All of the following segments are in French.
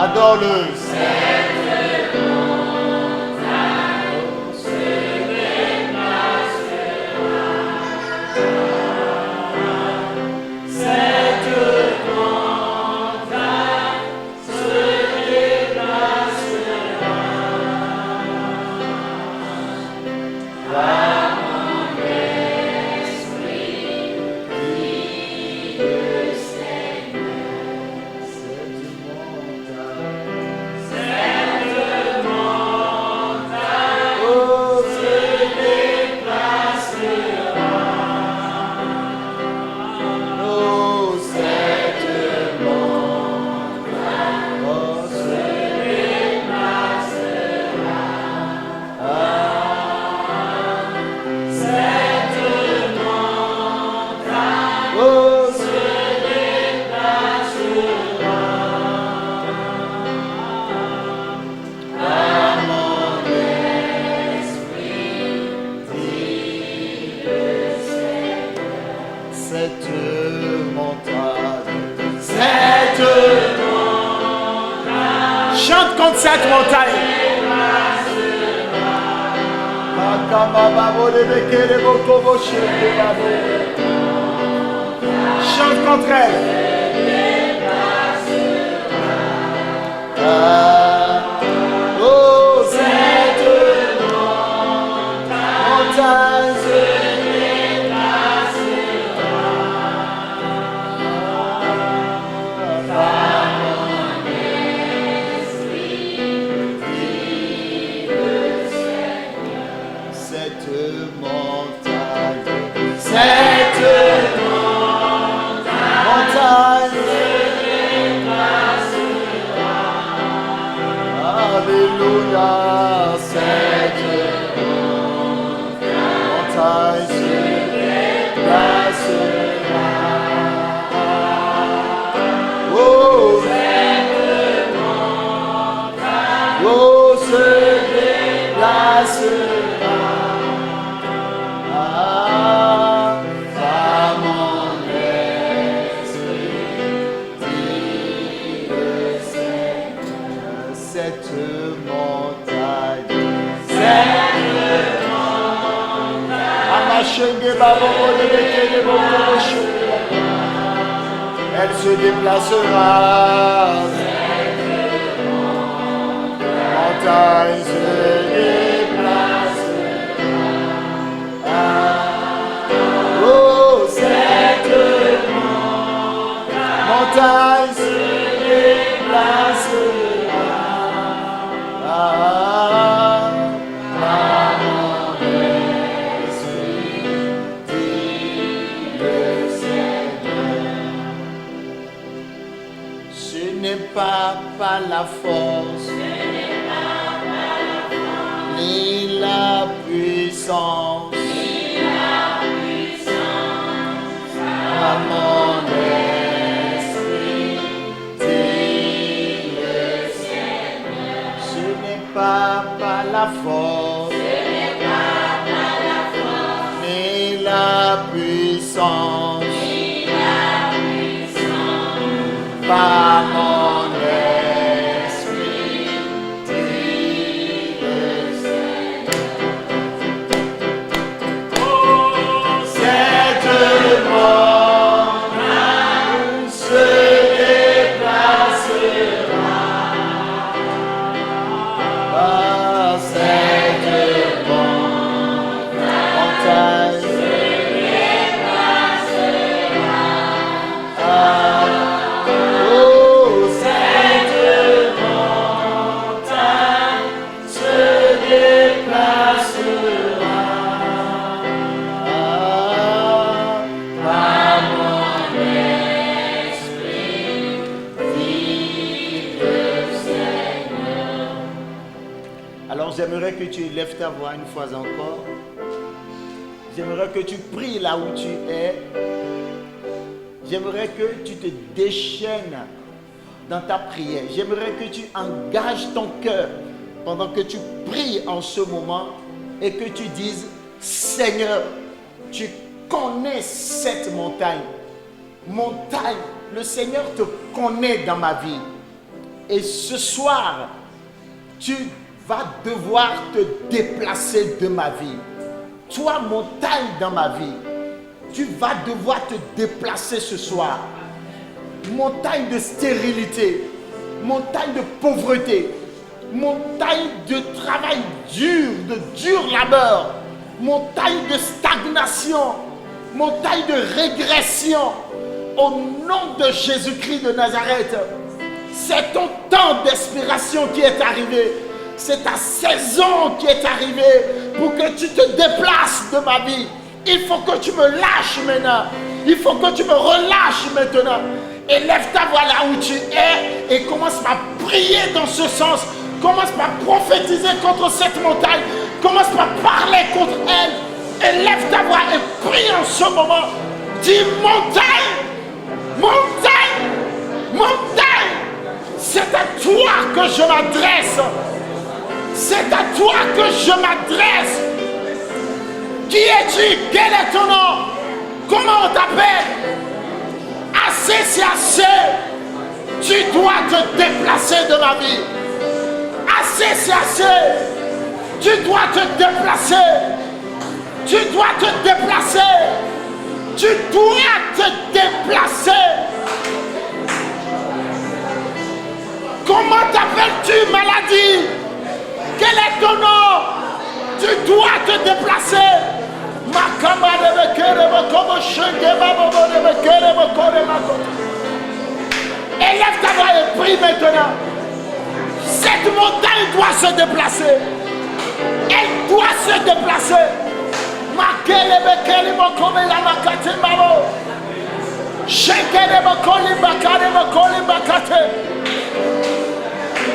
Adore-le. Cette montagne. Chante contre elle. Oh, cette montagne se Alléluia, cette montagne se déplacera. Oh, cette montagne, oh, se déplacera. Par mon esprit, dit le Seigneur, cette montagne, elle se déplacera. Montagne se déplacera. Oh, cette montagne se déplacera. Par mon esprit, dit le Seigneur. Ce n'est pas par la force, ni la puissance, à mon esprit, dit le Seigneur. Ce n'est pas par la force, ni la puissance, par mon esprit, dit le Seigneur. Oh, cette montagne se déplacera. Ah, cette montagne se déplacera. Alors j'aimerais que tu élèves ta voix une fois encore. J'aimerais que tu pries là où tu es. J'aimerais que tu te déchaînes dans ta prière. J'aimerais que tu engages ton cœur pendant que tu pries en ce moment et que tu dises, Seigneur, tu connais cette montagne. Montagne, le Seigneur te connaît dans ma vie. Et ce soir, tu vas devoir te déplacer de ma vie. Toi, montagne dans ma vie, tu vas devoir te déplacer ce soir. Montagne de stérilité, montagne de pauvreté, montagne de travail dur, de dur labeur, montagne de stagnation, montagne de régression. Au nom de Jésus-Christ de Nazareth, c'est ton temps d'expiration qui est arrivé. C'est ta saison qui est arrivée pour que tu te déplaces de ma vie. Il faut que tu me lâches maintenant. Il faut que tu me relâches maintenant. Élève ta voix là où tu es et commence par prier dans ce sens. Commence par prophétiser contre cette montagne. Commence par parler contre elle. Élève ta voix et prie en ce moment. Dis montagne, montagne, montagne. C'est à toi que je m'adresse. C'est à toi que je m'adresse. Qui es-tu? Quel est ton nom? Comment on t'appelle? Assez, c'est assez. Tu dois te déplacer de ma vie. Assez, c'est assez. Tu dois te déplacer. Tu dois te déplacer. Tu dois te déplacer. Comment t'appelles-tu, maladie? Quel est ton nom? Tu dois te déplacer. Élève ta voix et prie maintenant. Cette montagne doit se déplacer. Elle doit se déplacer.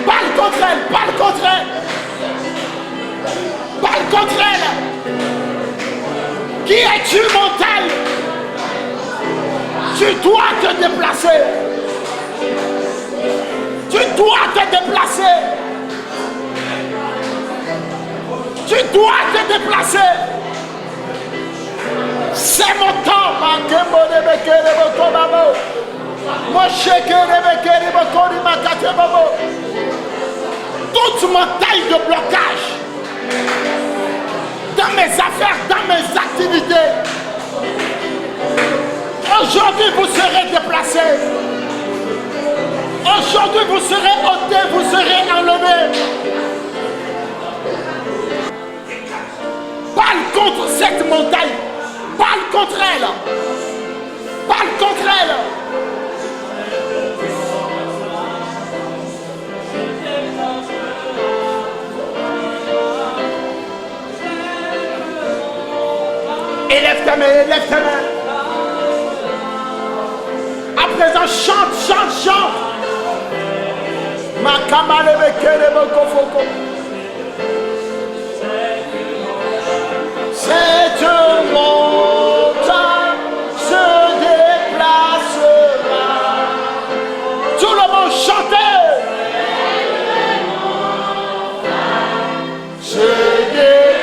Parle contre elle, parle contre elle. Parle contre elle. Qui es-tu, montagne? Tu dois te déplacer. Tu dois te déplacer. Tu dois te déplacer. C'est mon temps. Toute montagne de blocage dans mes affaires, dans mes activités, aujourd'hui vous serez déplacés. Aujourd'hui vous serez ôtés, vous serez enlevés. Parle contre cette montagne. Parle contre elle. Parle contre elle. Élève ta main, élève ta main. À présent, chante, chante, chante. Cette montagne se déplacera. Tout le monde chantez. Se déplacera.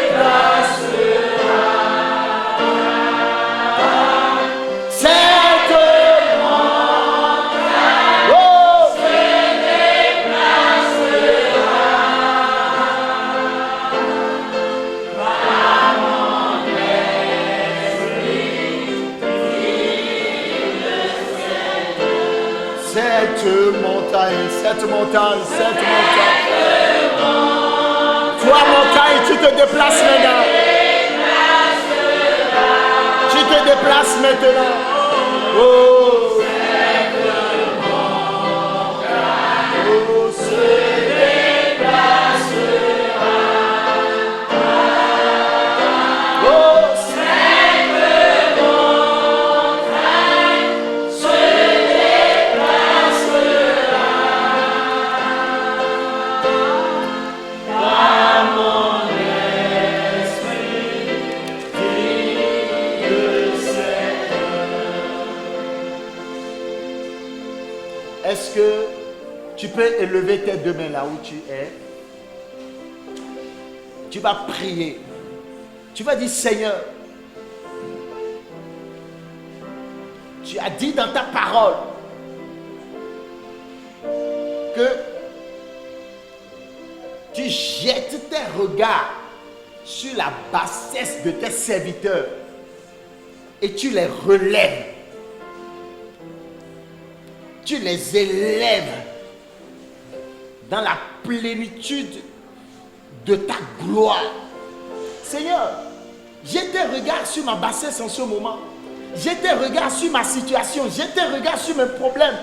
Cette montagne. Toi, montagne, tu te déplaces maintenant. Tu te déplaces maintenant. Oh. Vamos. peux élever tes deux mains là où tu es. Tu vas prier. Tu vas dire, Seigneur, tu as dit dans ta parole que tu jettes tes regards sur la bassesse de tes serviteurs et tu les relèves. Tu les élèves dans la plénitude de ta gloire. Seigneur, j'ai tes regards sur ma bassesse en ce moment. J'ai tes regards sur ma situation. J'ai tes regards sur mes problèmes.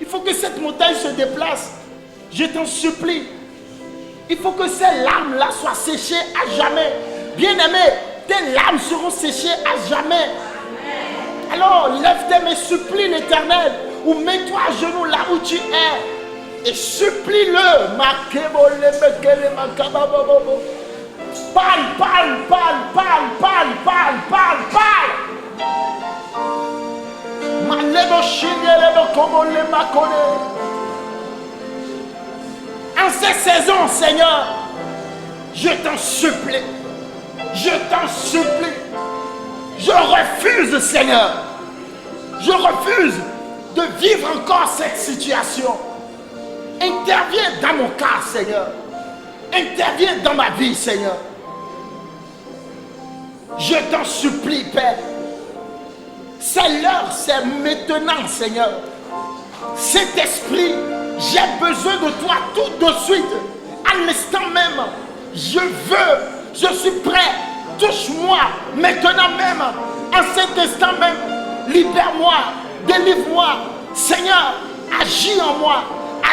Il faut que cette montagne se déplace. Je t'en supplie. Il faut que ces larmes-là soient séchées à jamais. Bien-aimé, tes larmes seront séchées à jamais. Alors, lève tes mains, supplie l'Éternel. Ou mets-toi à genoux là où tu es. Et supplie-le. Parle, parle, parle, parle, parle, parle, parle, parle. En ces saisons, Seigneur, je t'en supplie. Je t'en supplie. Je refuse, Seigneur. Je refuse de vivre encore cette situation. Interviens dans mon cas, Seigneur. Interviens dans ma vie, Seigneur. Je t'en supplie, Père. C'est l'heure, c'est maintenant, Seigneur. Cet esprit, j'ai besoin de toi tout de suite. À l'instant même, je veux, je suis prêt. Touche-moi maintenant même. En cet instant même, libère-moi, délivre-moi. Seigneur, agis en moi.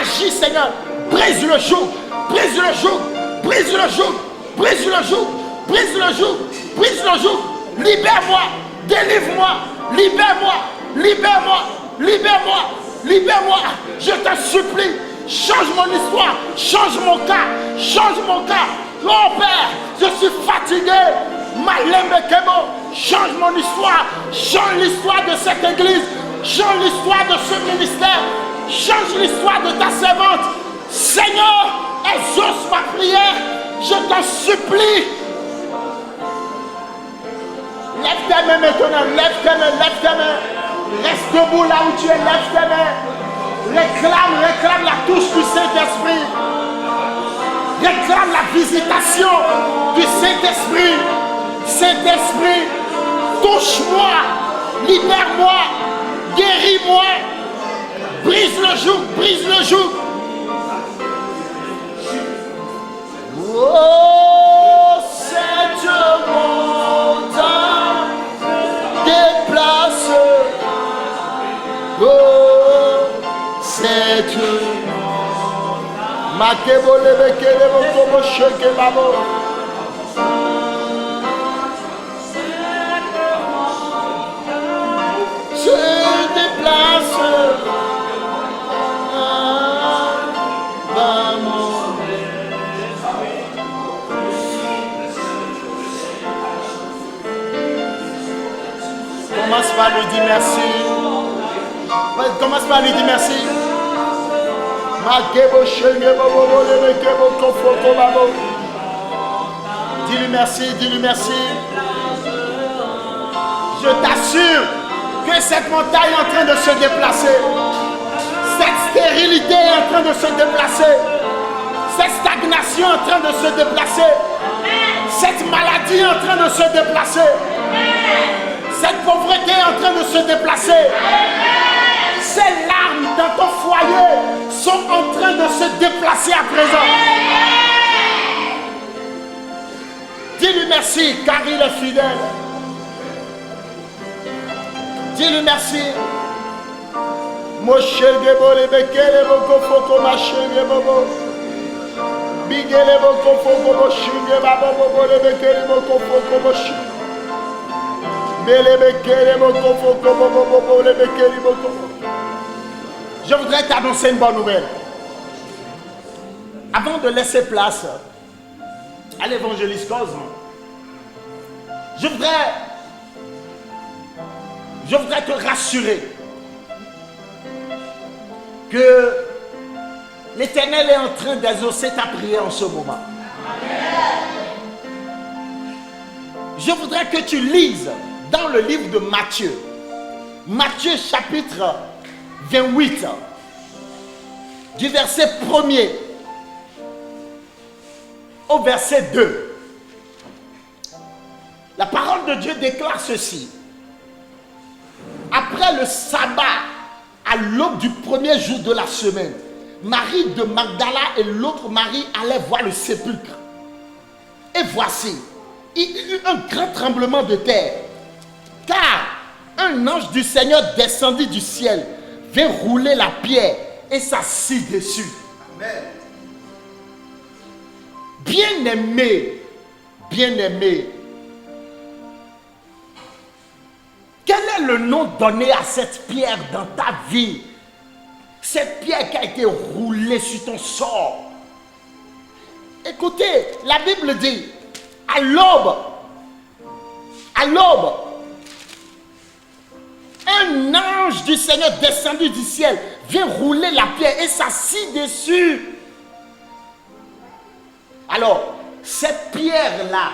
Agis, Seigneur. Brise le joug, brise le joug, brise le joug, brise le joug, brise le joug, brise le joug. Libère-moi, délivre-moi, libère-moi, libère-moi, libère-moi, libère-moi. Je te supplie, change mon histoire, change mon cas, change mon cas. Oh Père, je suis fatigué. Change mon histoire, change l'histoire de cette église, change l'histoire de ce ministère, change l'histoire de ta servante. Seigneur, exauce ma prière, je t'en supplie. Lève tes mains maintenant, lève tes mains, lève tes mains. Reste debout là où tu es, lève tes mains. Réclame la touche du Saint-Esprit. Réclame la visitation du Saint-Esprit. Saint-Esprit, touche-moi, libère-moi, guéris-moi, brise le joug, brise le joug. Oh, cette montagne déplace. Oh, cette se déplace. Commence par lui dire merci. Commence par lui dire merci. Dis-lui merci, dis-lui merci. Je t'assure que cette montagne est en train de se déplacer. Cette stérilité est en train de se déplacer. Cette stagnation est en train de se déplacer. Cette maladie est en train de se déplacer. Cette pauvreté est en train de se déplacer. Ces larmes dans ton foyer sont en train de se déplacer à présent. Dis-lui merci car il est fidèle. Dis-lui merci. Je voudrais t'annoncer une bonne nouvelle. Avant de laisser place à l'évangéliste Cosme, je voudrais te rassurer que l'Éternel est en train d'exaucer ta prière en ce moment. Je voudrais que tu lises dans le livre de Matthieu. Matthieu chapitre 28, du verset 1er au verset 2. La parole de Dieu déclare ceci. Après le sabbat, à l'aube du premier jour de la semaine, Marie de Magdala et l'autre Marie allaient voir le sépulcre. Et voici, il y eut un grand tremblement de terre, car un ange du Seigneur descendit du ciel, vint rouler la pierre et s'assit dessus. Amen. Bien-aimé, bien-aimé, quel est le nom donné à cette pierre dans ta vie? Cette pierre qui a été roulée sur ton sort. Écoutez, la Bible dit, à l'aube, un ange du Seigneur descendu du ciel vient rouler la pierre et s'assit dessus. Alors, ces pierres-là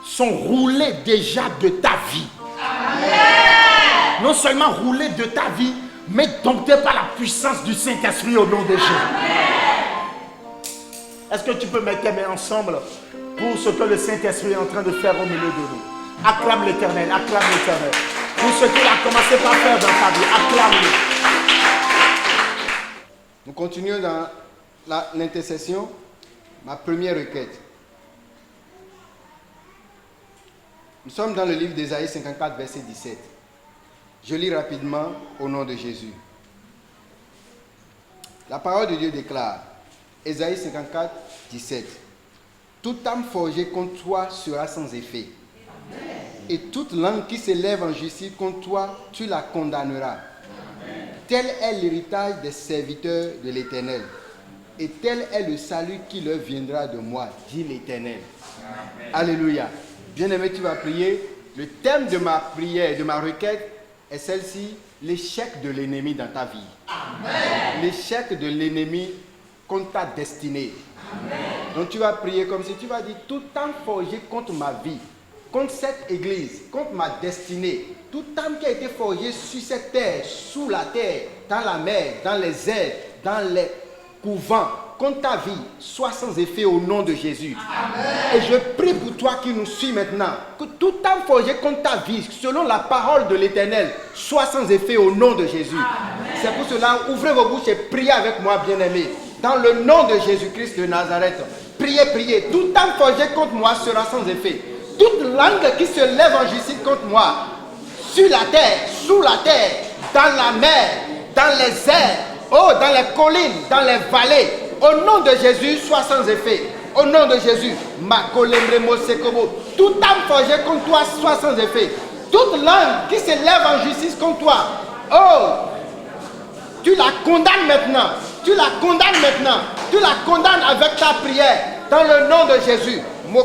sont roulées déjà de ta vie. Amen. Non seulement roulées de ta vie, mais domptées par la puissance du Saint-Esprit au nom de Jésus. Est-ce que tu peux mettre tes mains ensemble pour ce que le Saint-Esprit est en train de faire au milieu de nous? Acclame l'Éternel, acclame l'Éternel. Pour ce qu'il a commencé par faire dans ta vie, acclame-le. Nous continuons dans l'intercession. Ma première requête. Nous sommes dans le livre d'Ésaïe 54, verset 17. Je lis rapidement au nom de Jésus. La parole de Dieu déclare, Ésaïe 54, 17. Toute âme forgée contre toi sera sans effet. Amen. Et toute langue qui s'élève en justice contre toi, tu la condamneras. Amen. Tel est l'héritage des serviteurs de l'Éternel. Et tel est le salut qui leur viendra de moi, dit l'Éternel. Amen. Alléluia. Bien-aimé, tu vas prier. Le thème de ma prière, de ma requête, est celle-ci, l'échec de l'ennemi dans ta vie. Amen. L'échec de l'ennemi contre ta destinée. Amen. Donc tu vas prier comme si tu vas dire, tout âme forgé contre ma vie, contre cette église, contre ma destinée, toute âme qui a été forgée sur cette terre, sous la terre, dans la mer, dans les airs, dans les couvents, contre ta vie, soit sans effet au nom de Jésus. Amen. Et je prie pour toi qui nous suis maintenant, que toute âme forgée contre ta vie, selon la parole de l'Éternel, soit sans effet au nom de Jésus. Amen. C'est pour cela, ouvrez vos bouches et priez avec moi, bien-aimés. Dans le nom de Jésus-Christ de Nazareth, priez, priez. Toute âme forgée contre moi sera sans effet. Toute langue qui se lève en justice contre moi, sur la terre, sous la terre, dans la mer, dans les airs, dans les collines, dans les vallées, au nom de Jésus, soit sans effet. Au nom de Jésus, toute âme forgée contre toi soit sans effet. Toute langue qui se lève en justice contre toi, tu la condamnes maintenant. Tu la condamnes maintenant. Tu la condamnes avec ta prière. Dans le nom de Jésus. Le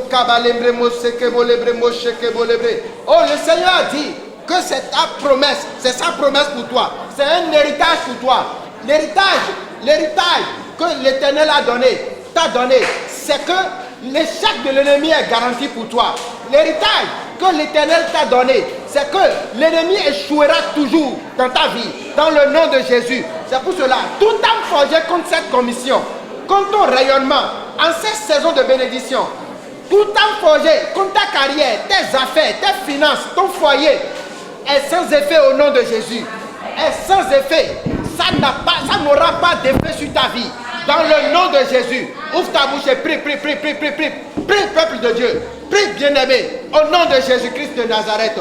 Seigneur a dit que c'est ta promesse. C'est sa promesse pour toi. C'est un héritage pour toi. L'héritage que l'Éternel t'a donné, c'est que l'échec de l'ennemi est garanti pour toi. L'héritage que l'Éternel t'a donné, c'est que l'ennemi échouera toujours dans ta vie, dans le nom de Jésus. C'est pour cela, toute âme forgée contre cette commission, contre ton rayonnement, en cette saison de bénédiction, toute âme forgée contre ta carrière, tes affaires, tes finances, ton foyer, est sans effet au nom de Jésus. Est sans effet. Ça n'aura pas d'effet sur ta vie. Dans le nom de Jésus, ouvre ta bouche et prie, prie, prie, prie, prie, prie, prie, peuple de Dieu, prie, bien-aimé, au nom de Jésus-Christ de Nazareth.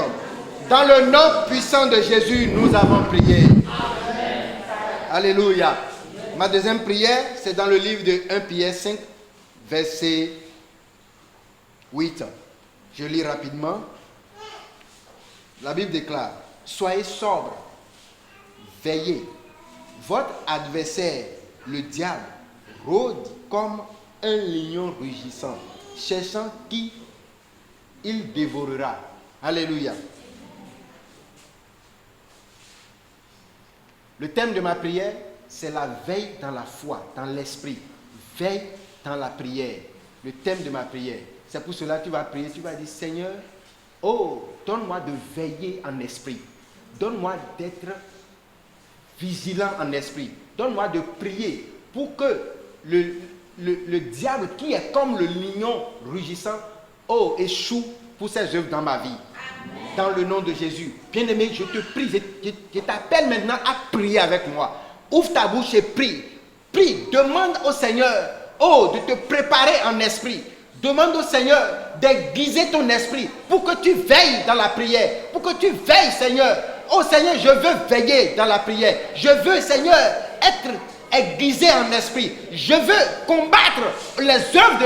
Dans le nom puissant de Jésus, nous avons prié. Amen. Alléluia. Ma deuxième prière, c'est dans le livre de 1 Pierre 5, verset 8. Je lis rapidement. La Bible déclare, soyez sobres, veillez. Votre adversaire, le diable, rôde comme un lion rugissant, cherchant qui il dévorera. Alléluia. Le thème de ma prière, c'est la veille dans la foi, dans l'esprit. Veille dans la prière. Le thème de ma prière. C'est pour cela que tu vas prier, tu vas dire, Seigneur, oh, donne-moi de veiller en esprit. Donne-moi d'être vigilant en esprit. Donne-moi de prier pour que le diable qui est comme le lion rugissant, oh, échoue pour ses œuvres dans ma vie. Dans le nom de Jésus. Bien-aimé, je te prie, je t'appelle maintenant à prier avec moi. Ouvre ta bouche et prie. Prie, demande au Seigneur, oh, de te préparer en esprit. Demande au Seigneur d'aiguiser ton esprit pour que tu veilles dans la prière. Pour que tu veilles, Seigneur. Oh Seigneur, je veux veiller dans la prière. Je veux, Seigneur, être aiguisé en esprit. Je veux combattre les œuvres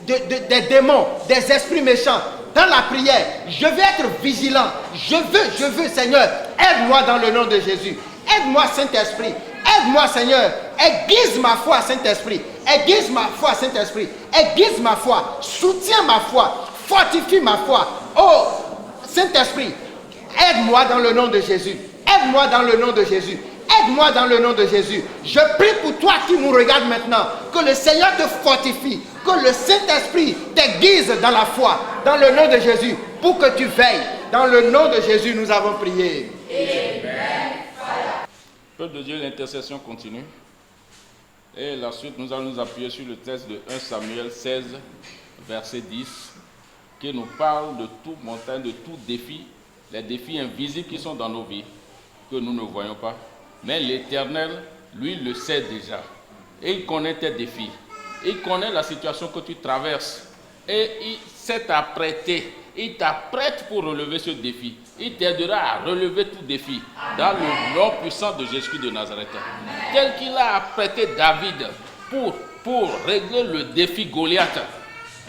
des démons, des esprits méchants dans la prière. Je veux être vigilant. Je veux, Seigneur, aide-moi dans le nom de Jésus. Aide-moi, Saint-Esprit. Aide-moi, Seigneur. Aiguise ma foi, Saint-Esprit. Aiguise ma foi, Saint-Esprit. Aiguise ma foi. Soutiens ma foi. Fortifie ma foi. Oh, Saint-Esprit, aide-moi dans le nom de Jésus. Aide-moi dans le nom de Jésus. Aide-moi dans le nom de Jésus. Je prie pour toi qui nous regardes maintenant. Que le Seigneur te fortifie. Que le Saint-Esprit t'aiguise dans la foi. Dans le nom de Jésus. Pour que tu veilles. Dans le nom de Jésus, nous avons prié. Amen. Peuple de Dieu, l'intercession continue. Et la suite, nous allons nous appuyer sur le texte de 1 Samuel 16, verset 10, qui nous parle de toute montagne, de tout défi, les défis invisibles qui sont dans nos vies, que nous ne voyons pas. Mais l'Éternel, lui, le sait déjà. Et il connaît tes défis. Il connaît la situation que tu traverses. Et il s'est apprêté. Il t'apprête pour relever ce défi. Il t'aidera à relever tout défi dans le nom puissant de Jésus de Nazareth. Tel qu'il a apprêté David pour régler le défi Goliath.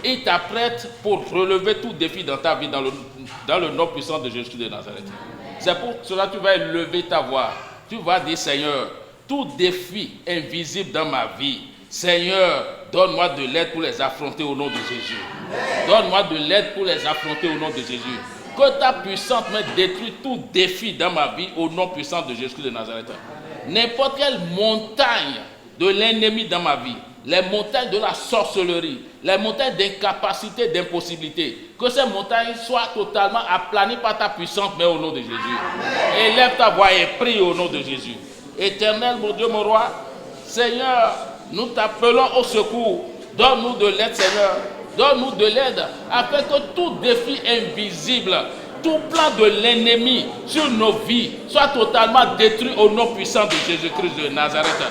Il t'apprête pour relever tout défi dans ta vie dans le nom puissant de Jésus de Nazareth. C'est pour cela que tu vas élever ta voix. Tu vas dire, Seigneur, tout défi invisible dans ma vie, Seigneur, donne-moi de l'aide pour les affronter au nom de Jésus. Donne-moi de l'aide pour les affronter au nom de Jésus. Que ta puissante main détruise tout défi dans ma vie au nom puissant de Jésus de Nazareth. N'importe quelle montagne de l'ennemi dans ma vie, les montagnes de la sorcellerie, les montagnes d'incapacité, d'impossibilité, que ces montagnes soient totalement aplanies par ta puissante main au nom de Jésus. Élève ta voix et prie au nom de Jésus. Éternel, mon Dieu, mon roi, Seigneur, nous t'appelons au secours. Donne-nous de l'aide, Seigneur. Donne-nous de l'aide afin que tout défi invisible, tout plan de l'ennemi sur nos vies soit totalement détruit au nom puissant de Jésus-Christ de Nazareth.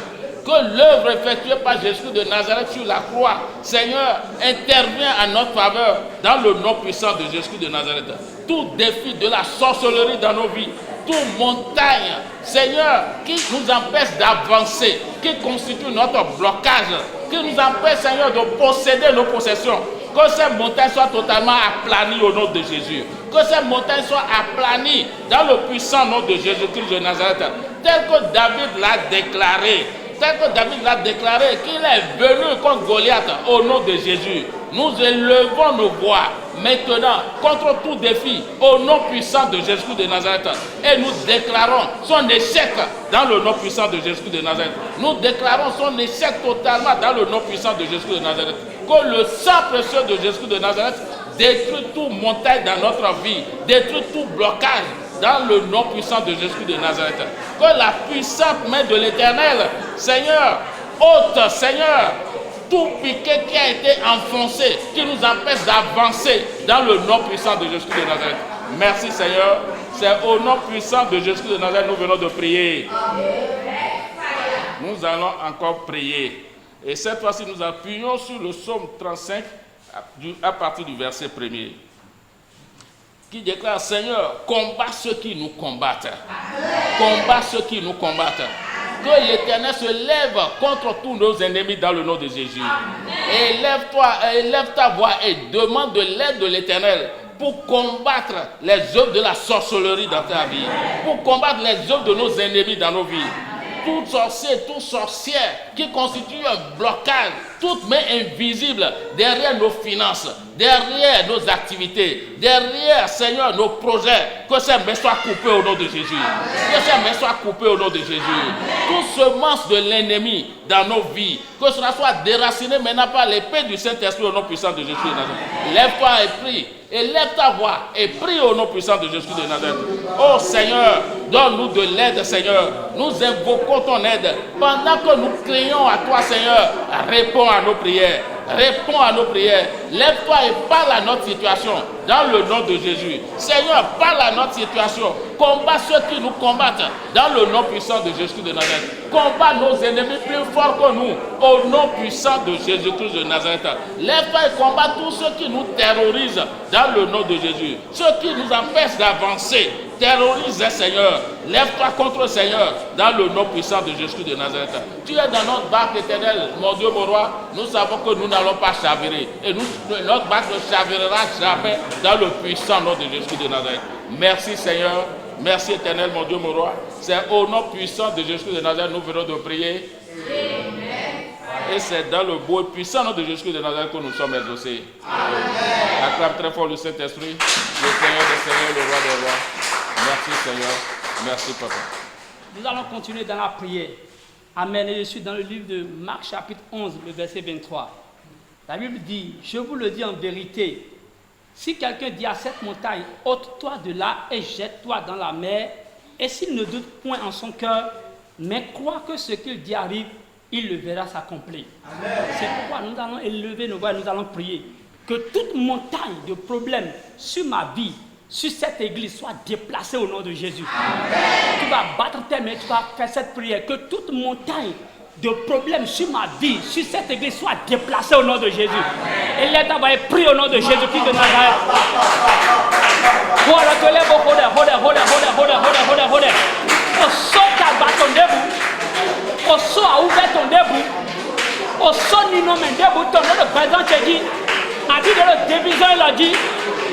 Que l'œuvre effectuée par Jésus de Nazareth sur la croix, Seigneur, intervient en notre faveur dans le nom puissant de Jésus de Nazareth. Tout défi de la sorcellerie dans nos vies, toute montagne, Seigneur, qui nous empêche d'avancer, qui constitue notre blocage, qui nous empêche, Seigneur, de posséder nos possessions, que ces montagnes soient totalement aplanies au nom de Jésus. Que ces montagnes soient aplanies dans le puissant nom de Jésus-Christ de Nazareth, tel que David l'a déclaré. Tel que David l'a déclaré, qu'il est venu contre Goliath au nom de Jésus. Nous élevons nos voix maintenant contre tout défi au nom puissant de Jésus de Nazareth. Et nous déclarons son échec dans le nom puissant de Jésus de Nazareth. Nous déclarons son échec totalement dans le nom puissant de Jésus de Nazareth. Que le sang précieux de Jésus de Nazareth détruit toute montagne dans notre vie, détruit tout blocage dans le nom puissant de Jésus de Nazareth. Que la puissante main de l'Éternel, Seigneur, ôte, Seigneur, tout piquet qui a été enfoncé, qui nous empêche d'avancer dans le nom puissant de Jésus de Nazareth. Merci Seigneur. C'est au nom puissant de Jésus de Nazareth que nous venons de prier. Nous allons encore prier. Et cette fois-ci, nous appuyons sur le psaume 35 à partir du verset 1er. Qui déclare, Seigneur, combat ceux qui nous combattent. Combat ceux qui nous combattent. Que l'Éternel se lève contre tous nos ennemis dans le nom de Jésus. Élève ta voix et demande de l'aide de l'Éternel pour combattre les œuvres de la sorcellerie dans ta vie. Pour combattre les œuvres de nos ennemis dans nos vies. Tout sorcier, toute sorcière qui constitue un blocage, toute main invisible derrière nos finances, derrière nos activités, derrière, Seigneur, nos projets, que ces mains soient coupées au nom de Jésus. Que ces mains soient coupées au nom de Jésus. Toute semence de l'ennemi dans nos vies, que cela soit déraciné maintenant par l'épée du Saint-Esprit au nom puissant de Jésus de Nazareth. Lève-toi et prie. Et lève ta voix et prie au nom puissant de Jésus de Nazareth. Oh Seigneur, donne-nous de l'aide, Seigneur. Nous invoquons ton aide. Pendant que nous crions à toi, Seigneur, réponds à nos prières. Réponds à nos prières. Lève-toi et parle à notre situation dans le nom de Jésus. Seigneur, parle à notre situation. Combat ceux qui nous combattent dans le nom puissant de Jésus de Nazareth. Combat nos ennemis plus forts que nous au nom puissant de Jésus-Christ de Nazareth. Lève-toi et combat tous ceux qui nous terrorisent dans le nom de Jésus. Ceux qui nous empêchent d'avancer. Terrorise, Seigneur. Lève-toi contre le Seigneur dans le nom puissant de Jésus de Nazareth. Tu es dans notre barque éternelle, mon Dieu, mon roi. Nous savons que nous n'allons pas chavirer. Et notre barque ne chavirera jamais dans le puissant nom de Jésus de Nazareth. Merci, Seigneur. Merci, éternel, mon Dieu, mon roi. C'est au nom puissant de Jésus de Nazareth nous venons de prier. Et c'est dans le beau et puissant nom de Jésus de Nazareth que nous sommes exaucés. Acclame très fort le Saint-Esprit, le Seigneur des Seigneurs, le roi des rois. Merci Seigneur, merci Papa. Nous allons continuer dans la prière. Amen. Et je suis dans le livre de Marc chapitre 11, le verset 23. La Bible dit, je vous le dis en vérité, si quelqu'un dit à cette montagne, ôte-toi de là et jette-toi dans la mer, et s'il ne doute point en son cœur, mais croit que ce qu'il dit arrive, il le verra s'accomplir. C'est pourquoi nous allons élever nos voix et nous allons prier. Que toute montagne de problèmes sur ma vie, sur cette église, soit déplacée au nom de Jésus. Amen. Tu vas battre tes mains, tu vas faire cette prière. Que toute montagne de problèmes sur ma vie, sur cette église, soit déplacée au nom de Jésus. Amen. Et là, tu vas prier au nom de Jésus-Christ de Nazareth. Au saut, tu as battu ton debout. Au saut, a ouvert ton debout. Au saut, ni non, mais debout, ton nom de présent, tu dis. A dit de le division, il a dit.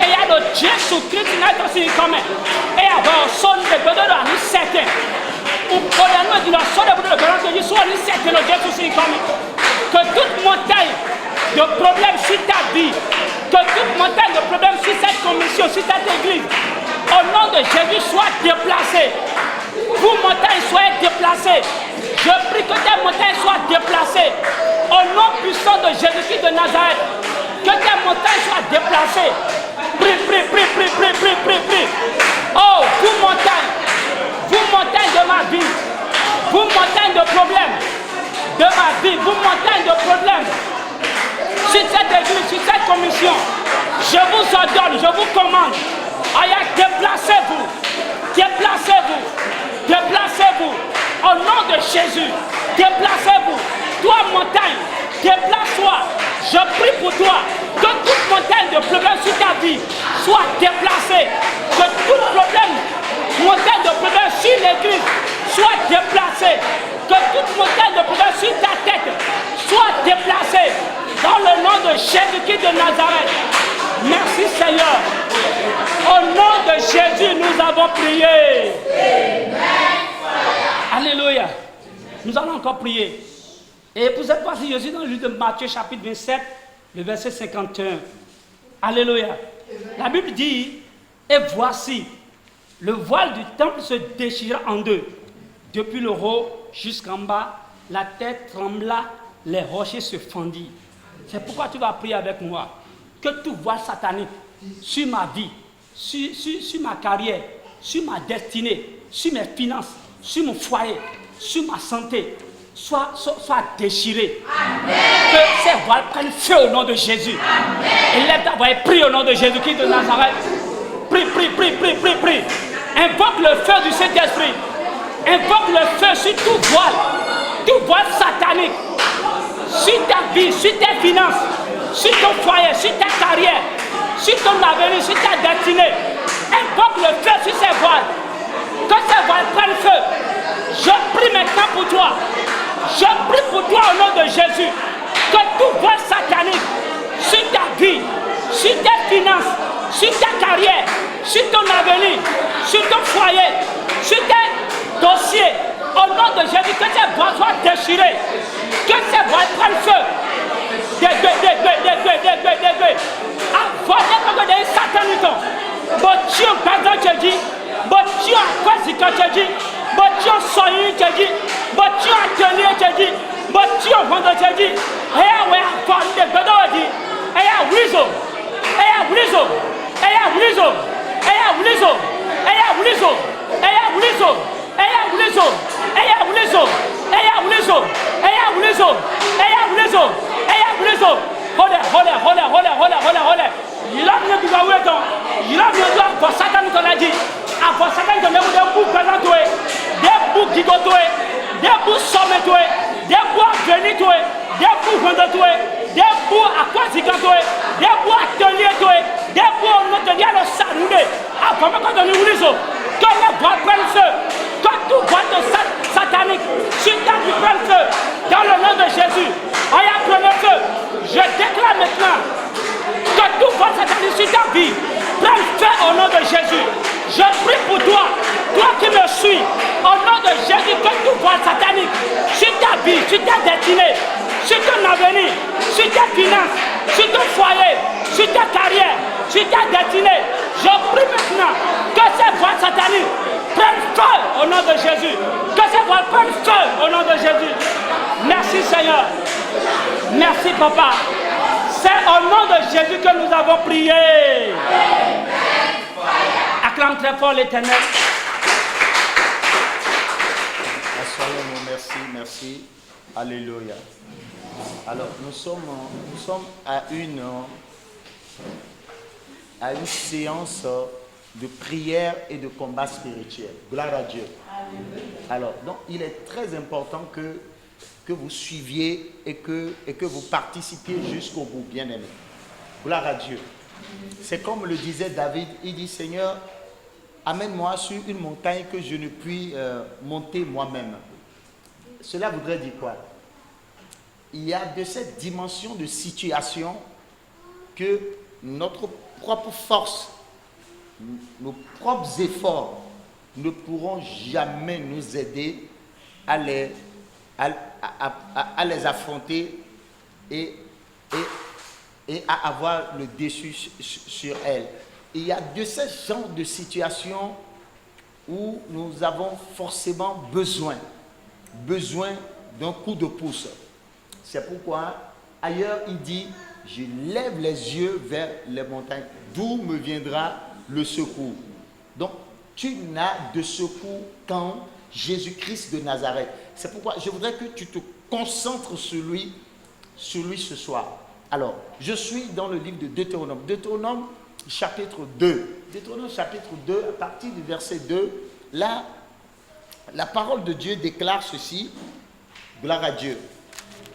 Et il y a le Jésus Christ qui est aussi comme. Et avant, son de besoin de nous certain. Ou pour nous dire, son de besoin de nous dire, soit nous certain, le Jésus aussi comme. Que toute montagne de problèmes sur ta vie, que toute montagne de problèmes sur cette commission, sur cette église, au nom de Jésus, soit déplacée. Vous, montagnes, soyez déplacées. Je prie que tes montagnes soient déplacées. Au nom puissant de Jésus-Christ de Nazareth. Que tes montagnes soient déplacées. Prie. Oh, vous montagnes de ma vie, vous montagnes de problèmes de ma vie, vous montagnes de problèmes sur cette église, sur cette commission, je vous ordonne, je vous commande, déplacez-vous, au nom de Jésus, déplacez-vous, toi montagne, déplace-toi, je prie pour toi, que toute montagne de problèmes sur ta vie soit déplacée, que tout montagne de problèmes sur l'église soit déplacée, que toute montagne de problèmes sur ta tête soit déplacée, dans le nom de Jésus-Christ de Nazareth. Merci Seigneur. Au nom de Jésus, nous avons prié. Alléluia. Nous allons encore prier. Et pour cette fois-ci, je suis dans le livre de Matthieu chapitre 27, le verset 51. Alléluia. La Bible dit, et voici, le voile du temple se déchira en deux. Depuis le haut jusqu'en bas, la terre trembla, les rochers se fendirent. C'est pourquoi tu vas prier avec moi. Que tout voile satanique sur ma vie, sur ma carrière, sur ma destinée, sur mes finances, sur mon foyer, sur ma santé, soit déchiré. Amen. Que ces voiles prennent feu au nom de Jésus. Amen. Et lève ta voix et prie au nom de Jésus-Christ de Nazareth. Prie. Invoque le feu du Saint-Esprit. Invoque le feu sur tout voile satanique. Sur ta vie, sur tes finances, sur ton foyer, sur ta carrière, sur ton avenir, sur ta destinée. Invoque le feu sur ces voiles. Que ces voiles prennent feu. Je prie maintenant pour toi. Je prie pour toi au nom de Jésus. Que tout voile satanique sur ta vie, sur tes finances, sur ta carrière, sur ton avenir, sur ton foyer, sur tes dossiers, Au nom de Jésus, que ces bois soient déchirés. Que ces bois prennent feu. Envoyez satanique. Botio Pazan Tchadji. Botio Kwazika Tchadji. Botio Soyi Tchadji. Botio Atelier Tchadji. Botio Wanda Tchadji. Eya we afọ de Bedawadi. Eya Wizo. Eya Wizo. Eya Wizo. Eya Wizo. Eya Wizo. Eya Wizo. Eya Wizo. Eya Wizo. Eya Wizo. Eya Wizo. Eya Wizo. Eya Wizo. Hold it. Il a bien du Gaoueton. Il a bien du pour Satan qu'on a dit. Pour Satan qu'on a dit des bouts présentés, des bouts gigotés, des bouts sommetés, des bouts vénités, des bouts vendatés, des bouts aquaticatés, des bouts ateliers, des bouts notariés le salué. Après, quand on est où les autres, quand les bois prennent feu, quand tout bois de satanique, Satan qui prend feu, dans le nom de Jésus, ayant pris le feu, je déclare maintenant que tout bois satanique sur ta vie prenne feu au nom de Jésus. Je prie pour toi, toi qui me suis, au nom de Jésus, que tout bois satanique sur ta vie, sur ta destinée, sur ton avenir, sur tes finances, sur ton foyer, sur ta carrière, sur ta destinée. Je prie maintenant que ces bois sataniques prennent feu au nom de Jésus. Que ces bois prennent feu au nom de Jésus. Merci Seigneur. Merci Papa. C'est au nom de Jésus que nous avons prié. Acclame très fort l'Éternel. Assoyez-nous, merci. Alléluia. Alors, nous sommes à une séance de prière et de combat spirituel. Gloire à Dieu. Alors, donc, il est très important que vous suiviez et que vous participiez jusqu'au bout, bien-aimés. Gloire à Dieu. C'est comme le disait David, il dit, Seigneur, amène-moi sur une montagne que je ne puis monter moi-même. Cela voudrait dire quoi? Il y a de cette dimension de situation que notre propre force, nos propres efforts ne pourront jamais nous aider à les affronter et à avoir le dessus sur elles. Il y a de ce genre de situation où nous avons forcément besoin d'un coup de pouce. C'est pourquoi ailleurs il dit, je lève les yeux vers les montagnes, d'où me viendra le secours. Donc tu n'as de secours qu'en Jésus-Christ de Nazareth. C'est pourquoi je voudrais que tu te concentres sur lui ce soir. Alors, je suis dans le livre de Deutéronome. Deutéronome chapitre 2. Deutéronome chapitre 2, à partir du verset 2, là, la parole de Dieu déclare ceci. Gloire à Dieu.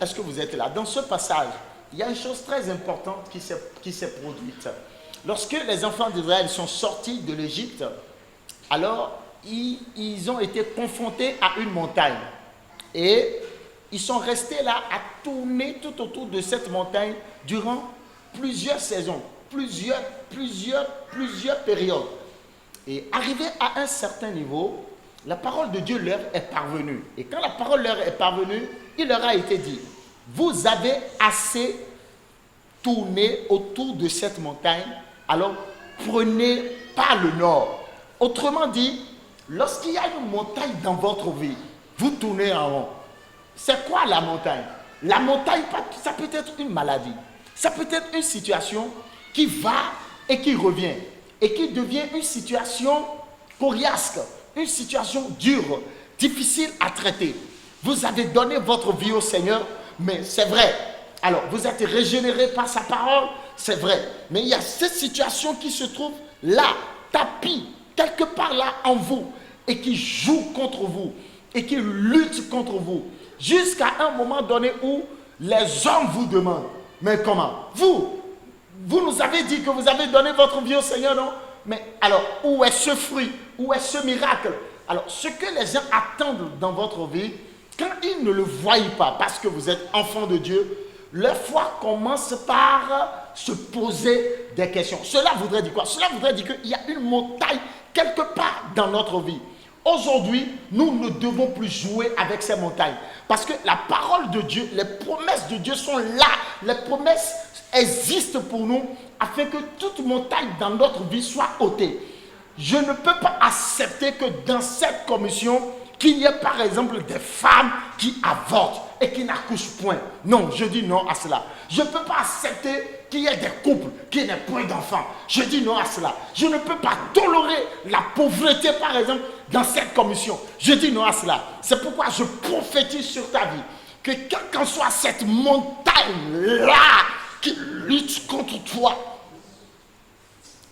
Est-ce que vous êtes là? Dans ce passage, il y a une chose très importante qui s'est produite. Lorsque les enfants d'Israël sont sortis de l'Égypte, alors ils ont été confrontés à une montagne. Et ils sont restés là à tourner tout autour de cette montagne durant plusieurs saisons, plusieurs périodes. Et arrivé à un certain niveau, la parole de Dieu leur est parvenue. Et quand la parole leur est parvenue, il leur a été dit, vous avez assez tourné autour de cette montagne, alors prenez par le nord. Autrement dit, lorsqu'il y a une montagne dans votre vie, vous tournez en rond. C'est quoi la montagne? La montagne, ça peut être une maladie. Ça peut être une situation qui va et qui revient. Et qui devient une situation coriace, une situation dure, difficile à traiter. Vous avez donné votre vie au Seigneur, mais c'est vrai. Alors, vous êtes régénéré par sa parole, c'est vrai. Mais il y a cette situation qui se trouve là, tapis, quelque part là en vous, et qui joue contre vous, et qui lutte contre vous, jusqu'à un moment donné où les hommes vous demandent, mais comment? Vous nous avez dit que vous avez donné votre vie au Seigneur, non? Mais alors, où est ce fruit? Où est ce miracle? Alors, ce que les gens attendent dans votre vie, quand ils ne le voient pas, parce que vous êtes enfant de Dieu, leur foi commence par se poser des questions. Cela voudrait dire quoi? Cela voudrait dire qu'il y a une montagne quelque part dans notre vie. aujourd'hui, nous ne devons plus jouer avec ces montagnes. Parce que la parole de Dieu, les promesses de Dieu sont là. Les promesses existent pour nous afin que toute montagne dans notre vie soit ôtée. Je ne peux pas accepter que dans cette commission, qu'il y ait par exemple des femmes qui avortent et qui n'accouchent point. Non, je dis non à cela. Je ne peux pas accepter qu'il y ait des couples qui n'aient point d'enfants. Je dis non à cela. Je ne peux pas tolérer la pauvreté par exemple dans cette commission. Je dis non à cela. C'est pourquoi je prophétise sur ta vie que quelle qu'en soit cette montagne-là qui lutte contre toi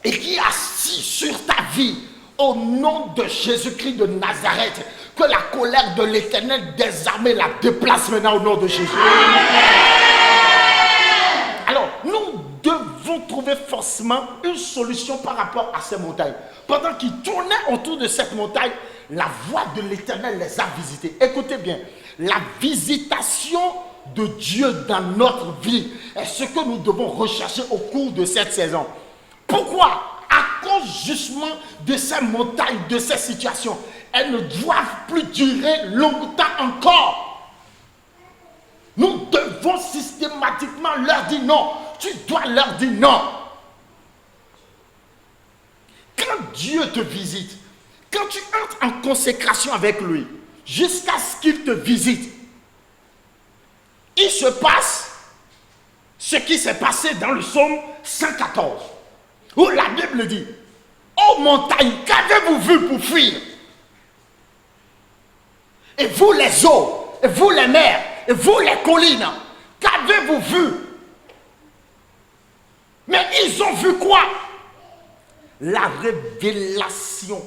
et qui est assis sur ta vie, au nom de Jésus-Christ de Nazareth, que la colère de l'Éternel des armées la déplace maintenant au nom de Jésus. Alors, nous devons trouver forcément une solution par rapport à ces montagnes. Pendant qu'ils tournaient autour de cette montagne, la voix de l'Éternel les a visités. Écoutez bien, la visitation de Dieu dans notre vie est ce que nous devons rechercher au cours de cette saison. Pourquoi? À cause justement de ces montagnes, de ces situations, elles ne doivent plus durer longtemps encore. Nous devons systématiquement leur dire non. Tu dois leur dire non. Quand Dieu te visite, quand tu entres en consécration avec lui, jusqu'à ce qu'il te visite, il se passe ce qui s'est passé dans le psaume 114. Où la Bible dit, ô montagne, qu'avez-vous vu pour fuir? Et vous les eaux, et vous les mers, et vous les collines, qu'avez-vous vu? Mais ils ont vu quoi? La révélation,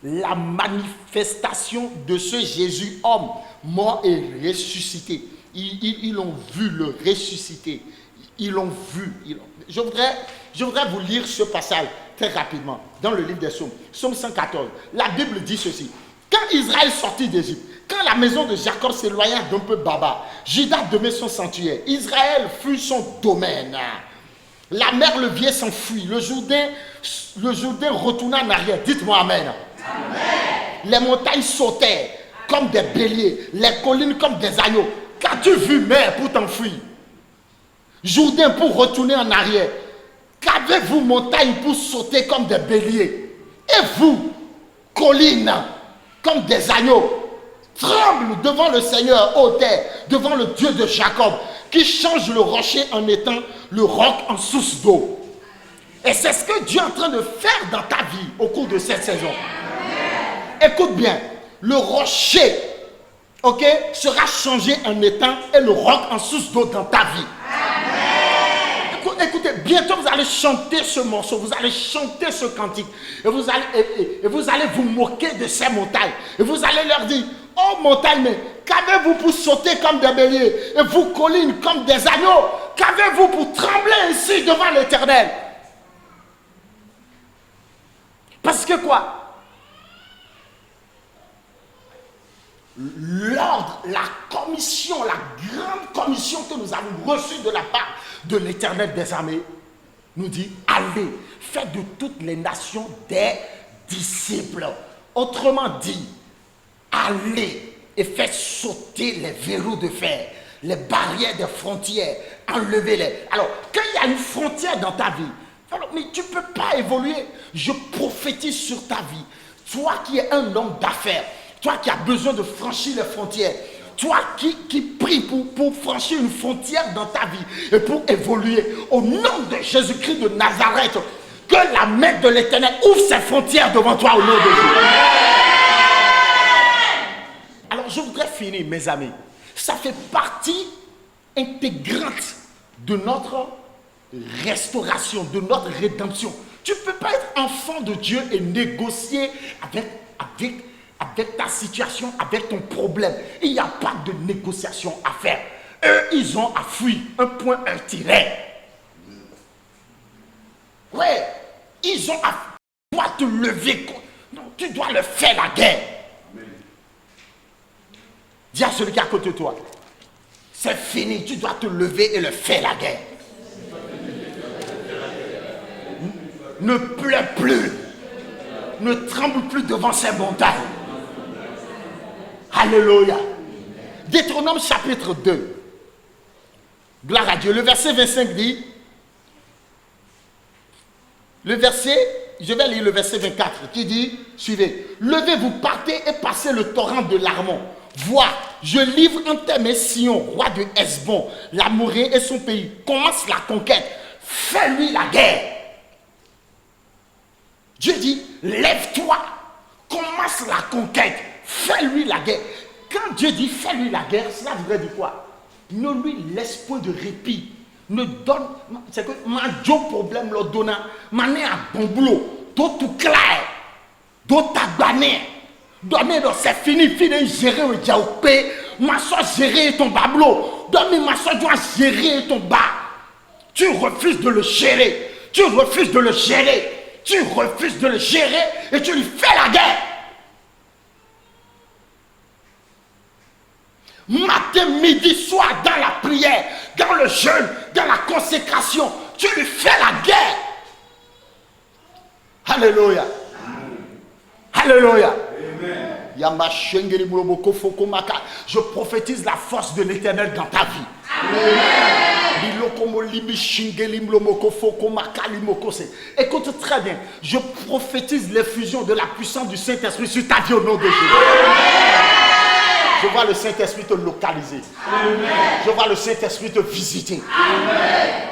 la manifestation de ce Jésus homme, mort et ressuscité. Ils l'ont vu le ressusciter. Ils l'ont vu. Je voudrais vous lire ce passage très rapidement dans le livre des Psaumes. Psaume 114. La Bible dit ceci. Quand Israël sortit d'Égypte, quand la maison de Jacob s'éloigna d'un peu baba, Juda demeura son sanctuaire. Israël fut son domaine. La mer Levier s'enfuit. Le Jourdain retourna en arrière. Dites-moi amen. Amen. Les montagnes sautaient comme des béliers. Les collines comme des agneaux. Qu'as-tu vu, mer, pour t'enfuir? Jourdain pour retourner en arrière. Qu'avez-vous, montagne, pour sauter comme des béliers? Et vous, collines, comme des agneaux, tremble devant le Seigneur, ô terre, devant le Dieu de Jacob, qui change le rocher en étant le roc en source d'eau. Et c'est ce que Dieu est en train de faire dans ta vie au cours de cette saison. Écoute bien, le rocher, ok, sera changé en étant et le roc en source d'eau dans ta vie. Écoutez, bientôt vous allez chanter ce morceau, vous allez chanter ce cantique, et vous allez vous moquer de ces montagnes, et vous allez leur dire, oh montagne, mais qu'avez-vous pour sauter comme des béliers, et vous collines comme des agneaux, qu'avez-vous pour trembler ici devant l'Éternel? Parce que quoi? L'ordre, la commission, la grande commission que nous avons reçue de la part de l'Éternel des armées nous dit, allez, faites de toutes les nations des disciples. Autrement dit, allez et faites sauter les verrous de fer, les barrières des frontières, enlevez-les. Alors, quand il y a une frontière dans ta vie, alors, mais tu ne peux pas évoluer. Je prophétise sur ta vie. Toi qui es un homme d'affaires, toi qui as besoin de franchir les frontières, toi qui prie pour franchir une frontière dans ta vie et pour évoluer, au nom de Jésus-Christ de Nazareth, que la main de l'Éternel ouvre ses frontières devant toi au nom de Jésus. Alors je voudrais finir, mes amis. Ça fait partie intégrante de notre restauration, de notre rédemption. Tu ne peux pas être enfant de Dieu et négocier avec ta situation, avec ton problème. Il n'y a pas de négociation à faire. Eux, ils ont à fuir. Un point, un tiret. Ouais, ils ont à... Tu dois te lever. Non, tu dois le faire la guerre. Dis à celui qui est à côté de toi. C'est fini, tu dois te lever et le faire la guerre. Ne pleure plus. Ne tremble plus devant ces montagnes. Alléluia. Deutéronome chapitre 2. Gloire à Dieu. Le verset 25 dit, je vais lire le verset 24 qui dit, suivez, levez-vous, partez et passez le torrent de l'Arnon. Vois, je livre entre mes Sion, roi de Hesbon, l'Amorré et son pays. Commence la conquête, fais-lui la guerre. Dieu dit, lève-toi, commence la conquête, fais-lui la guerre. Quand Dieu dit fais-lui la guerre, cela voudrait dire quoi? Ne lui laisse point de répit. Ne donne, c'est que ma problème le donna, mané à bon boulot, tout clair, d'autres bané, donner dans c'est fini, gérer le diaopé, ma soeur gérer ton bablo, donner ma soeur doit gérer ton bas. Tu refuses de le gérer, tu refuses de le gérer. Tu refuses de le gérer et tu lui fais la guerre. Matin, midi, soir, dans la prière, dans le jeûne, dans la consécration, tu lui fais la guerre. Alléluia. Alléluia. Je prophétise la force de l'Éternel dans ta vie. Écoute très bien. Je prophétise l'effusion de la puissance du Saint-Esprit sur ta vie au nom de Jésus. Je vois le Saint-Esprit te localiser. Je vois le Saint-Esprit te visiter.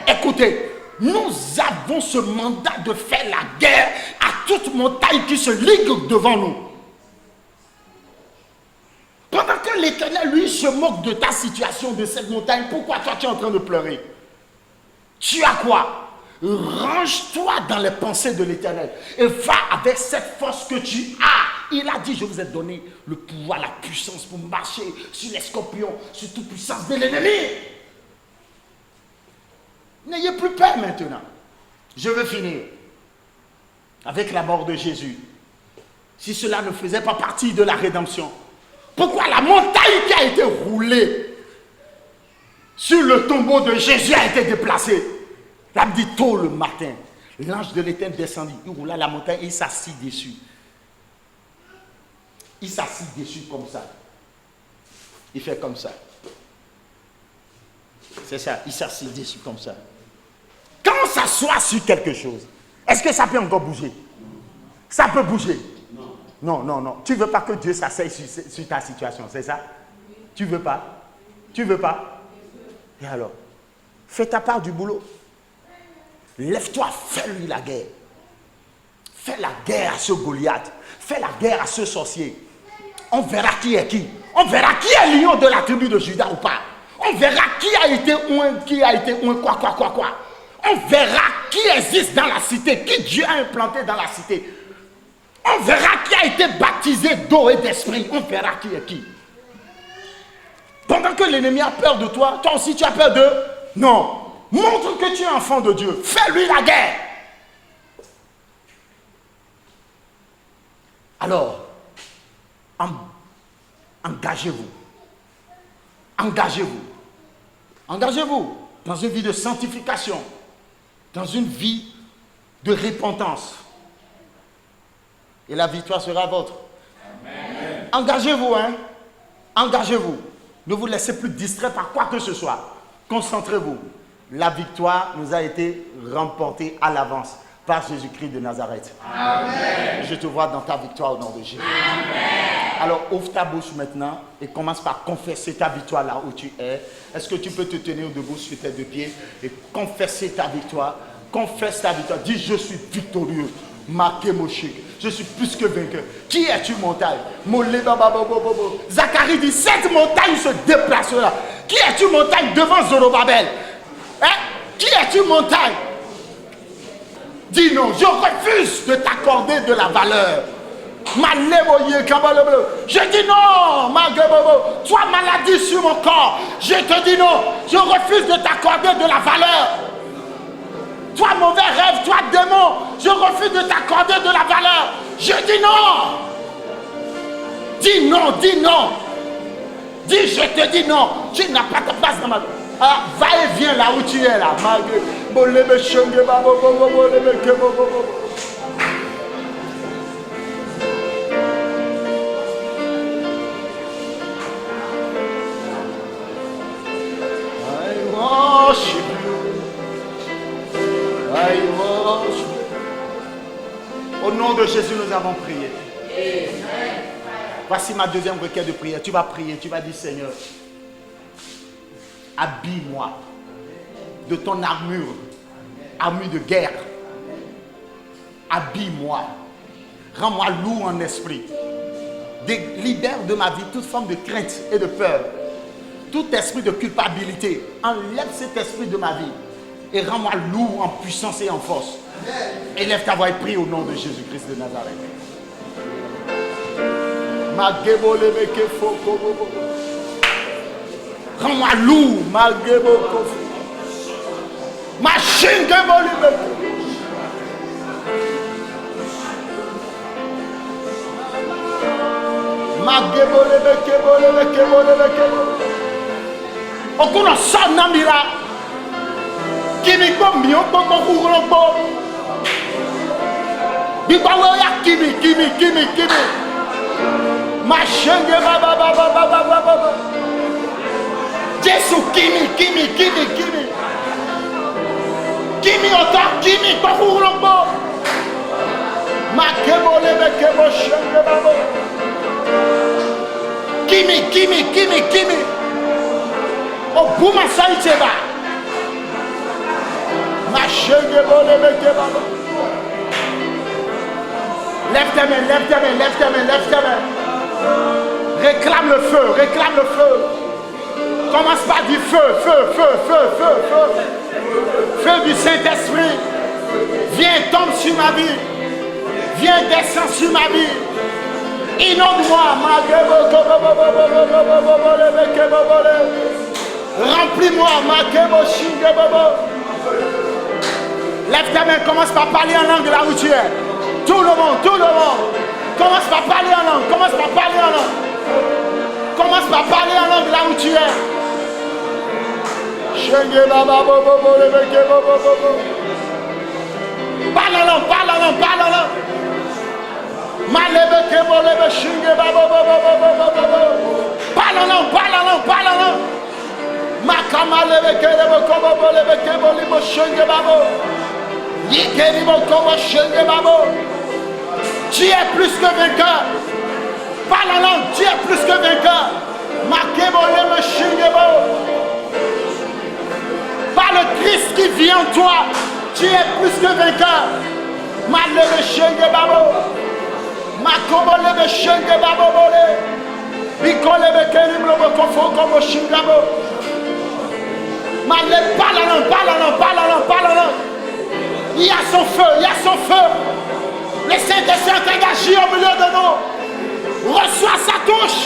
Écoutez, nous avons ce mandat de faire la guerre à toute montagne qui se ligue devant nous. Pendant que l'Éternel, lui, se moque de ta situation, de cette montagne, pourquoi toi tu es en train de pleurer? Tu as quoi? Range-toi dans les pensées de l'Éternel et va avec cette force que tu as. Il a dit, je vous ai donné le pouvoir, la puissance pour marcher sur les scorpions, sur toute puissance de l'ennemi. N'ayez plus peur maintenant. Je veux finir avec la mort de Jésus. Si cela ne faisait pas partie de la rédemption, pourquoi la montagne qui a été roulée sur le tombeau de Jésus a été déplacée? La dit tôt le matin, l'ange de l'Éternel descendit, il roula la montagne et il s'assit dessus. Il s'assit dessus comme ça. Il fait comme ça. C'est ça, il s'assit dessus comme ça. Quand on s'assoit sur quelque chose, est-ce que ça peut encore bouger? Ça peut bouger? Non, non, non. Tu ne veux pas que Dieu s'asseye sur ta situation, c'est ça? Tu ne veux pas? Tu ne veux pas? Et alors? Fais ta part du boulot. Lève-toi, fais-lui la guerre. Fais la guerre à ce Goliath. Fais la guerre à ce sorcier. On verra qui est qui. On verra qui est lion de la tribu de Juda ou pas. On verra qui a été quoi. On verra qui existe dans la cité, qui Dieu a implanté dans la cité. On verra qui a été baptisé d'eau et d'esprit. On verra qui est qui. Pendant que l'ennemi a peur de toi, toi aussi tu as peur de... Non. Montre que tu es enfant de Dieu. Fais-lui la guerre. Alors, engagez-vous. Engagez-vous. Engagez-vous dans une vie de sanctification, dans une vie de repentance. Et la victoire sera vôtre. Amen. Engagez-vous, hein. Engagez-vous. Ne vous laissez plus distraire par quoi que ce soit. Concentrez-vous. La victoire nous a été remportée à l'avance par Jésus-Christ de Nazareth. Amen. Je te vois dans ta victoire au nom de Jésus. Amen. Alors ouvre ta bouche maintenant et commence par confesser ta victoire là où tu es. Est-ce que tu peux te tenir debout sur tes deux pieds et confesser ta victoire? Confesse ta victoire. Dis je suis victorieux. Marqué mon chic. Je suis plus que vainqueur. Qui es-tu, montagne? Zacharie dit, cette montagne se déplacera. Qui es-tu, montagne, devant Zorobabel? Hein? Qui es-tu, montagne? Dis non, je refuse de t'accorder de la valeur. Je dis non, toi maladie sur mon corps. Je te dis non, je refuse de t'accorder de la valeur. Toi mauvais rêve, toi démon, je refuse de t'accorder de la valeur. Je dis non. Dis non, dis non. Dis je te dis non. Tu n'as pas ta place dans ma vie. Ah, va et viens là où tu es là. Au nom de Jésus, nous avons prié. Voici ma deuxième requête de prière. Tu vas prier, tu vas dire Seigneur, habille-moi de ton armure de guerre. Habille-moi. Rends-moi lourd en esprit. Libère de ma vie toute forme de crainte et de peur. Tout esprit de culpabilité. Enlève cet esprit de ma vie. Et rends-moi lourd en puissance et en force. Élève ta voix et prie au nom de Jésus-Christ de Nazareth. Rends-moi lourd. Okuno sana mira kimi ko mi o ko kuro ko bi ba wo ya kimi machenge ba Jésus kimi ota kimi ko kuro ko ma kebo le kebo shenge ba Kimi. Oh, bouma saïteba. Ma chérie, lève tes mains. Réclame le feu. Commence par du feu. Feu du Saint-Esprit. Viens, tombe sur ma vie. Viens, descends sur ma vie. Inonde-moi, remplis-moi, lève ta main, commence par parler en langue là où tu es. Tout le monde. Commence par parler en langue. Commence par parler en langue là où tu es. Parle en langue. Parle en langue. Makama lebe kerebo kobo lebe kebo libo shenge babo. Yikeribo kobo shenge babo. Tu es plus que vainqueur. Parle en langue, tu es plus que vainqueur. Makebo lebe shenge babo. Par le Christ qui vit en toi, tu es plus que vainqueur. Malebe shenge babo. Makobo lebe shenge babo bole. Biko lebe kerim lobo kofo kobo shenge babo. Parle en langue. Il y a son feu. Le Saint-Esprit est engagé au milieu de nous. Reçois sa touche.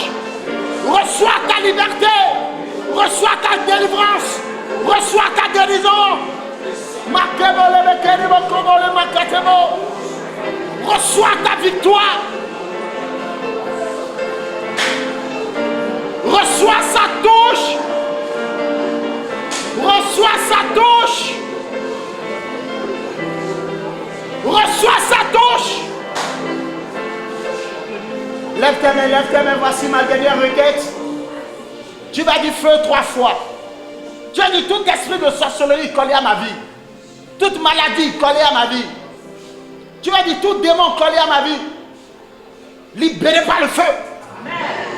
Reçois ta liberté. Reçois ta délivrance. Reçois ta guérison. Reçois ta victoire. Reçois sa touche. Lève tes mains, voici ma dernière requête. Tu vas dire feu 3 fois. Tu as dit tout esprit de sorcellerie collé à ma vie. Toute maladie collée à ma vie. Tu vas dire tout démon collé à ma vie. Libéré par le feu. Amen.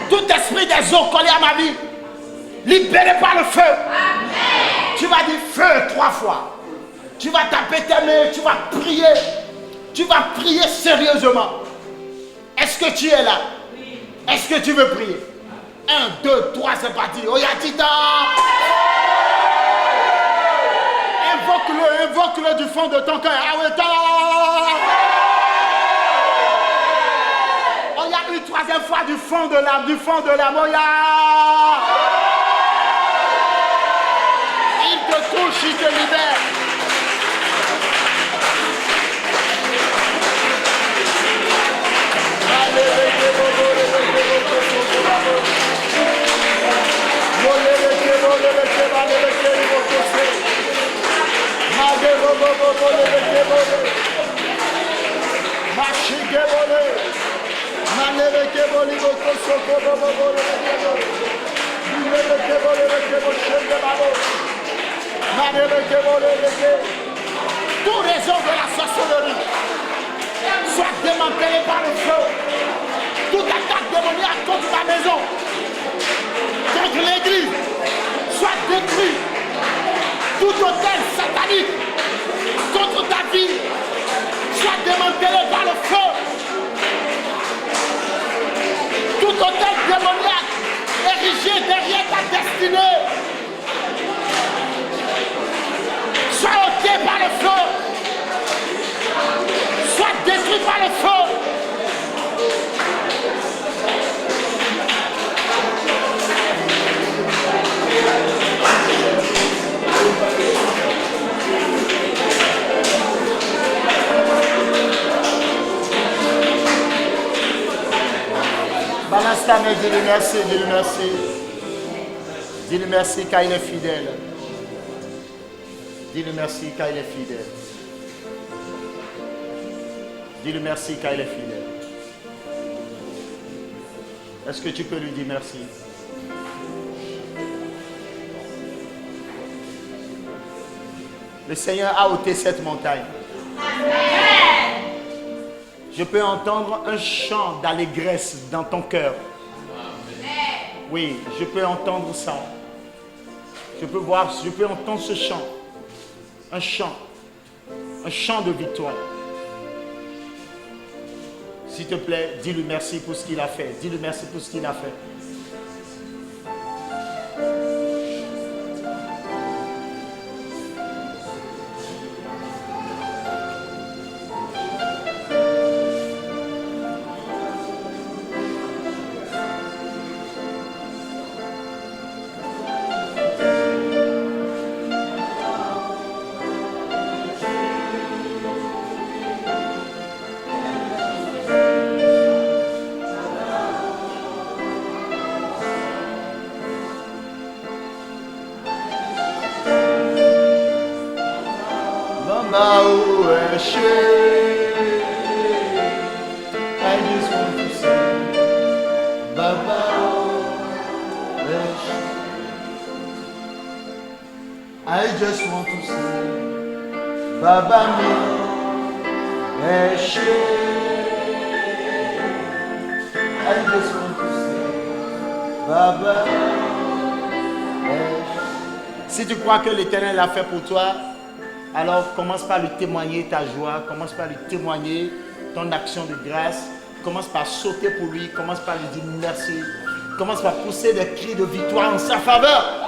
Tout esprit des eaux collé à ma vie. Libéré par le feu. Amen. Tu vas dire feu 3 fois. Tu vas taper tes mains, tu vas prier. Tu vas prier sérieusement. Est-ce que tu es là? Oui. Est-ce que tu veux prier? 1, 2, 3, c'est parti. Oyatita. Invoque-le du fond de ton cœur. Oh, il y a une 3e fois du fond de l'âme, Oya. Il te touche, il te libère. Tout raison de la sorcellerie, soit démantelé par le feu. Toute attaque démoniaque contre ta maison, contre l'église, soit détruit. Tout hôtel satanique contre ta vie, soit démantelé par le feu. Tout hôtel démoniaque érigé derrière ta destinée, soit ôté par le feu, soit détruit par le feu. Balance ta main, dis-lui merci, dis-lui merci. Dis-lui merci car il est fidèle. Dis-lui merci car il est fidèle. Dis-lui merci car il est fidèle. Est-ce que tu peux lui dire merci? Le Seigneur a ôté cette montagne. Je peux entendre un chant d'allégresse dans ton cœur. Oui, je peux entendre ça. Je peux entendre ce chant. Un chant de victoire. S'il te plaît, dis-lui merci pour ce qu'il a fait. Dis-lui merci pour ce qu'il a fait. Si tu crois que l'Éternel l'a fait pour toi, alors commence par lui témoigner ta joie, commence par lui témoigner ton action de grâce, commence par sauter pour lui, commence par lui dire merci, commence par pousser des cris de victoire en sa faveur.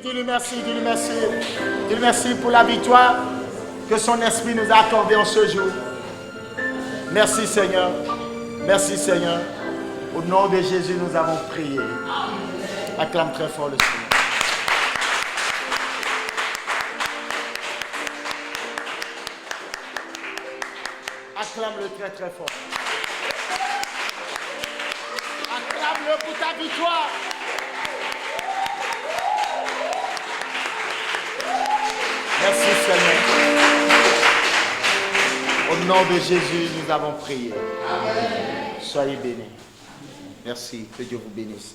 Dis-lui merci, dis-lui merci. Dis-lui merci pour la victoire que son esprit nous a accordée en ce jour. Merci Seigneur. Merci Seigneur. Au nom de Jésus, nous avons prié. Acclame très fort le Seigneur. Acclame-le très très fort. Acclame-le pour ta victoire. Merci Seigneur. Au nom de Jésus, nous avons prié. Amen. Soyez bénis. Merci. Que Dieu vous bénisse.